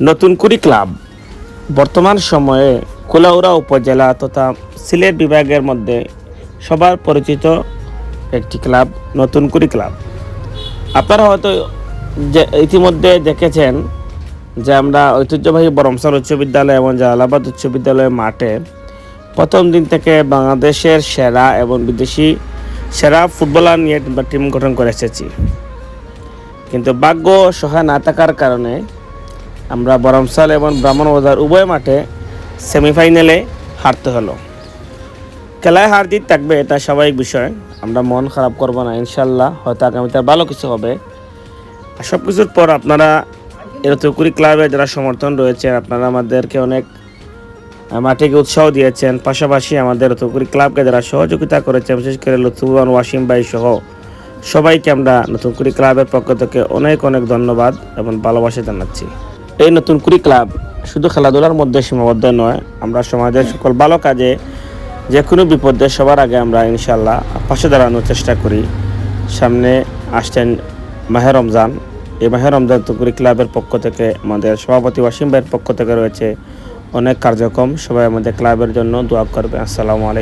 নতুন কুড়ি ক্লাব বর্তমান সময়ে কুলাউড়া উপজেলা তথা সিলেট বিভাগের মধ্যে সবার পরিচিত একটি ক্লাব নতুন কুড়ি ক্লাব। আপনারা হয়তো যে ইতিমধ্যে দেখেছেন যে আমরা ঐতিহ্যবাহী বরমসাল উচ্চ বিদ্যালয় এবং জালালাবাদ উচ্চ বিদ্যালয়ের মাঠে প্রথম দিন থেকে বাংলাদেশের সেরা এবং বিদেশি সেরা ফুটবলার নিয়ে টিম গঠন করে এসেছি, কিন্তু ভাগ্য সহায় না থাকার কারণে আমরা বরমসাল এবং ব্রাহ্মণবাজার উভয় মাঠে সেমিফাইনালে হারতে হলো। খেলায় হার জিত থাকবে, এটা স্বাভাবিক বিষয়। আমরা মন খারাপ করব না, ইনশাল্লাহ হয়তো আগামীতে ভালো কিছু হবে। আর সব কিছুর পর আপনারা এরতুকুড়ি ক্লাবে যারা সমর্থন রয়েছেন, আপনারা আমাদেরকে অনেক মাঠে উৎসাহ দিয়েছেন, পাশাপাশি আমাদের এরতুকুড়ি ক্লাবকে যারা সহযোগিতা করেছেন, বিশেষ করে লুৎফুবান ওয়াসিম ভাই সহ সবাইকে আমরা নতুন কুড়ি ক্লাবের পক্ষ থেকে অনেক অনেক ধন্যবাদ এবং ভালোবাসা জানাচ্ছি। এই নতুন কুড়ি ক্লাব শুধু খেলাধুলার মধ্যে সীমাবদ্ধ নয়, আমরা সমাজের সকল ভালো কাজে যে কোনো বিপদে সবার আগে আমরা ইনশাল্লাহ পাশে দাঁড়ানোর চেষ্টা করি। সামনে আসছেন মাহে রমজান, এই মাহে রমজান নতুন কুড়ি ক্লাবের পক্ষ থেকে আমাদের সভাপতি ওয়াসিম ভাইয়ের পক্ষ থেকে রয়েছে অনেক কার্যক্রম। সবাই আমাদের ক্লাবের জন্য দোয়া করবে। আসসালামু আলাইকুম।